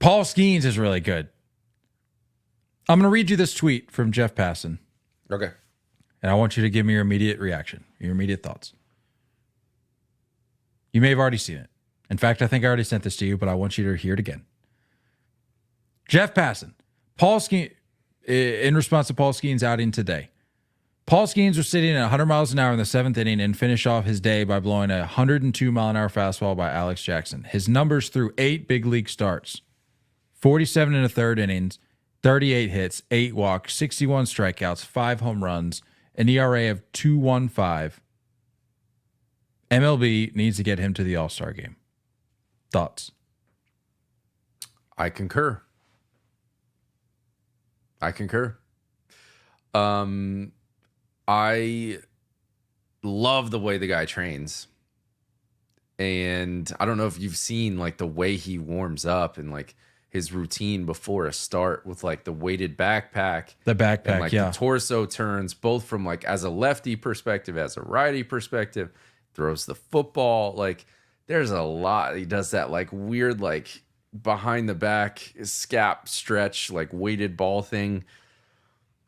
Paul Skenes is really good. I'm going to read you this tweet from Jeff Passan. Okay. And I want you to give me your immediate reaction, your immediate thoughts. You may have already seen it. In fact, I think I already sent this to you, but I want you to hear it again. Jeff Passan, Paul Skenes, in response to Paul Skenes' outing today. Paul Skenes was sitting at 100 miles an hour in the seventh inning and finished off his day by blowing a 102 mile an hour fastball by Alex Jackson. His numbers through 8 big league starts: 47 in the third innings, 38 hits, 8 walks, 61 strikeouts, 5 home runs, an ERA of 2.15. MLB needs to get him to the All-Star game. Thoughts? I concur. I love the way the guy trains. And I don't know if you've seen like the way he warms up and like his routine before a start with like the weighted backpack. The backpack, and like yeah. the torso turns, both from like as a lefty perspective, as a righty perspective, throws the football. Like there's a lot. He does that like weird, like behind the back scap stretch, like weighted ball thing.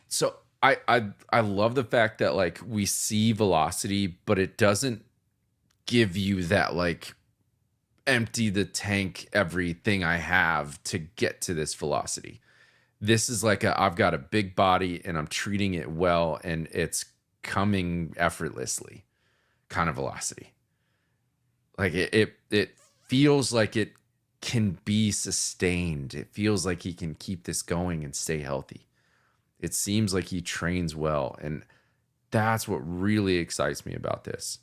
So I love the fact that like we see velocity, but it doesn't give you that like empty the tank everything I have to get to this velocity. This is like I've got a big body and I'm treating it well and it's coming effortlessly kind of velocity. Like it feels like it can be sustained. It feels like he can keep this going and stay healthy. It seems like he trains well, and that's what really excites me about this.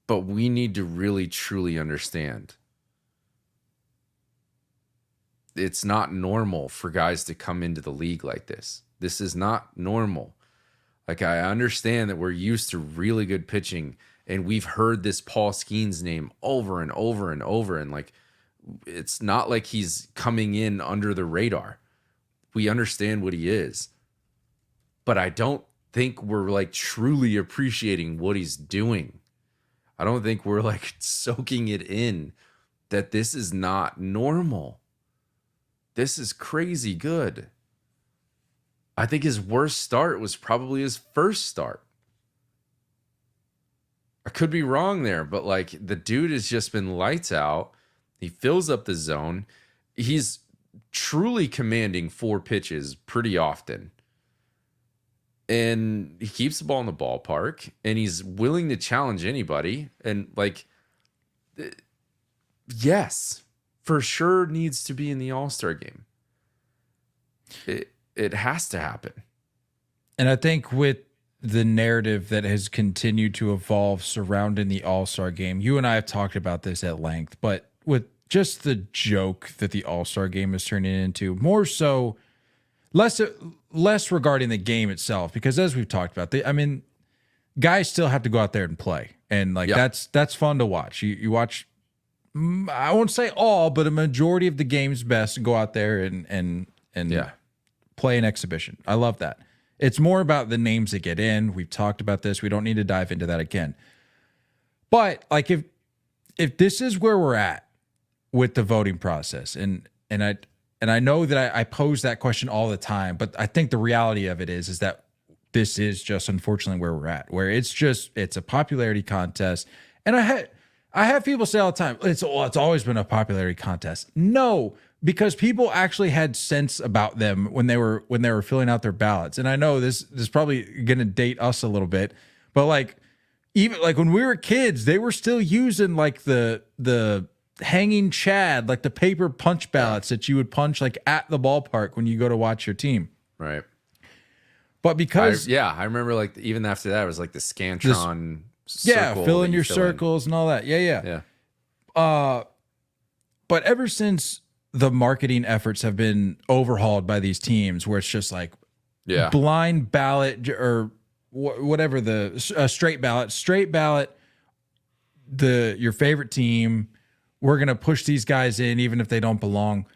But we need to really, truly understand it's not normal for guys to come into the league like this. This is not normal. Like, I understand that we're used to really good pitching, and we've heard this Paul Skenes name over and over and over, and like, it's not like he's coming in under the radar. We understand what he is, but I don't think we're like truly appreciating what he's doing. I don't think we're like soaking it in that this is not normal. This is crazy good. I think his worst start was probably his first start. I could be wrong there, but like the dude has just been lights out. He fills up the zone. He's truly commanding 4 pitches pretty often. And he keeps the ball in the ballpark and he's willing to challenge anybody. And like, yes, for sure needs to be in the All-Star game. It has to happen. And I think with the narrative that has continued to evolve surrounding the All-Star game, you and I have talked about this at length, but with just the joke that the All-Star game is turning into, more so, less regarding the game itself, because as we've talked about, guys still have to go out there and play, and like that's fun to watch. You watch, I won't say all, but a majority of the game's best go out there and play an exhibition. I love that. It's more about the names that get in. We've talked about this. We don't need to dive into that again. But like if this is where we're at with the voting process, and I know that I pose that question all the time, but I think the reality of it is that this is just unfortunately where we're at, where it's a popularity contest. And I have people say all the time, it's always been a popularity contest. No, because people actually had sense about them when they were filling out their ballots. And I know this is probably going to date us a little bit, but like even like when we were kids, they were still using like the hanging chad, like the paper punch ballots that you would punch like at the ballpark when you go to watch your team. Right. But because I remember like even after that it was like the Scantron circle. Fill in your circles and all that. Yeah. But ever since the marketing efforts have been overhauled by these teams, where it's just like blind ballot or whatever, straight ballot, your favorite team. We're going to push these guys in even if they don't belong.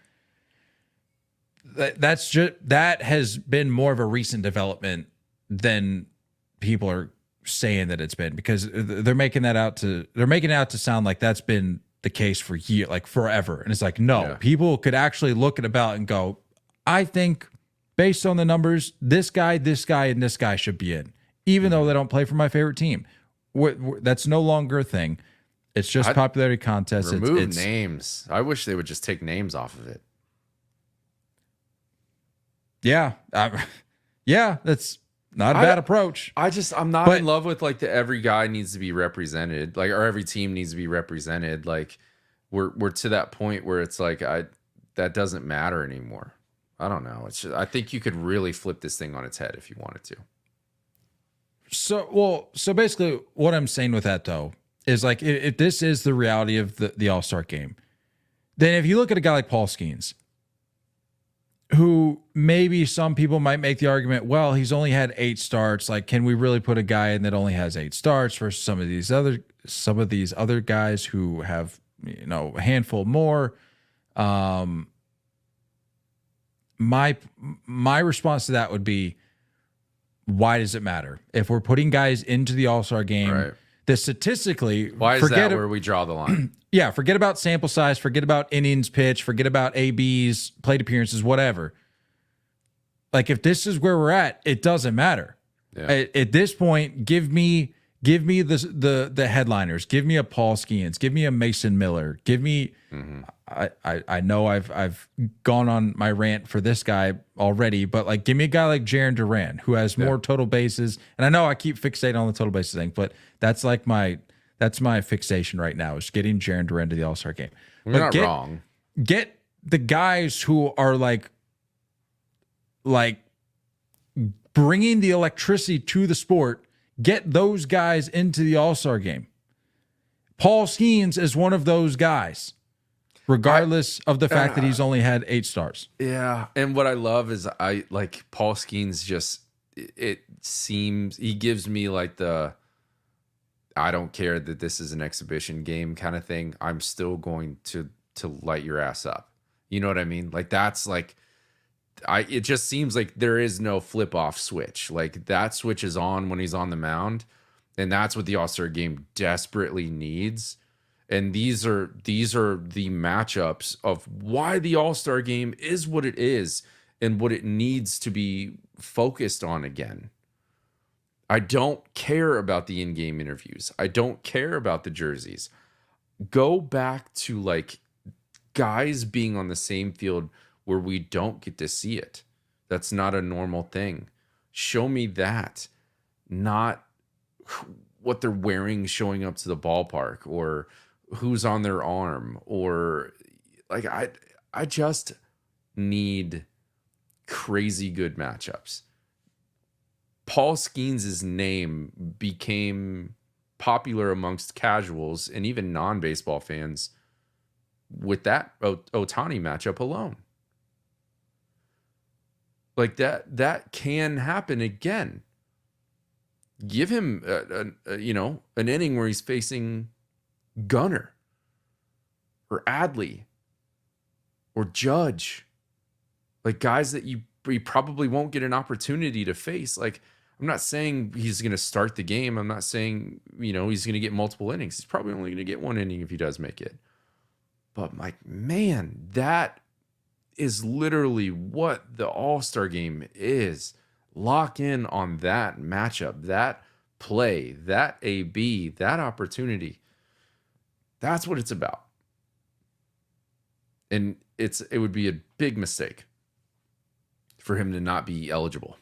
That has been more of a recent development than people are saying that it's been, because they're making it out to sound like that's been the case for years, like forever. And it's like, no, Yeah. people could actually look at a ballot and go, I think based on the numbers, this guy, and this guy should be in, even though they don't play for my favorite team. That's no longer a thing. It's just popularity contest. Remove names. I wish they would just take names off of it. Yeah. Yeah, that's not a bad approach. I'm not in love with like every guy needs to be represented, like, or every team needs to be represented. Like we're to that point where it's like that doesn't matter anymore. I don't know. It's just, I think you could really flip this thing on its head if you wanted to. So basically what I'm saying with that though is like if this is the reality of the All-Star game, then if you look at a guy like Paul Skenes, who maybe some people might make the argument, well, he's only had 8 starts. Like, can we really put a guy in that only has 8 starts versus some of these other guys who have, a handful more? My response to that would be, why does it matter if we're putting guys into the All-Star game? Right. That statistically, why is that where we draw the line? Yeah, forget about sample size, forget about innings pitched, forget about ABs, plate appearances, whatever. Like if this is where we're at, it doesn't matter. Yeah. At this point, give me the headliners. Give me a Paul Skenes. Give me a Mason Miller. Give me. I know I've gone on my rant for this guy already, but like give me a guy like Jarren Duran who has more total bases. And I know I keep fixating on the total bases thing, but that's like my fixation right now is getting Jarren Duran to the All-Star game. You're not wrong. Get the guys who are like bringing the electricity to the sport. Get those guys into the All-Star game. Paul Skenes is one of those guys, regardless of the fact that he's only had 8 stars. Yeah. And what I love is I like Paul Skenes just, it seems, he gives me like I don't care that this is an exhibition game kind of thing. I'm still going to light your ass up. You know what I mean? Like that's like, it just seems like there is no flip off switch. Like that switch is on when he's on the mound. And that's what the All-Star game desperately needs. And these are the matchups of why the All-Star game is what it is and what it needs to be focused on again. I don't care about the in-game interviews. I don't care about the jerseys. Go back to like guys being on the same field where we don't get to see it. That's not a normal thing. Show me that, not what they're wearing showing up to the ballpark or who's on their arm, or like I just need crazy good matchups. Paul Skenes' name became popular amongst casuals and even non-baseball fans with that Ohtani matchup alone. Like that can happen again. Give him an inning where he's facing Gunnar or Adley or Judge, like guys that you probably won't get an opportunity to face. Like, I'm not saying he's going to start the game. I'm not saying, he's going to get multiple innings. He's probably only going to get 1 inning if he does make it. But like, man, that is literally what the All-Star game is. Lock in on that matchup, that play, that AB, that opportunity. That's what it's about. And it would be a big mistake for him to not be eligible.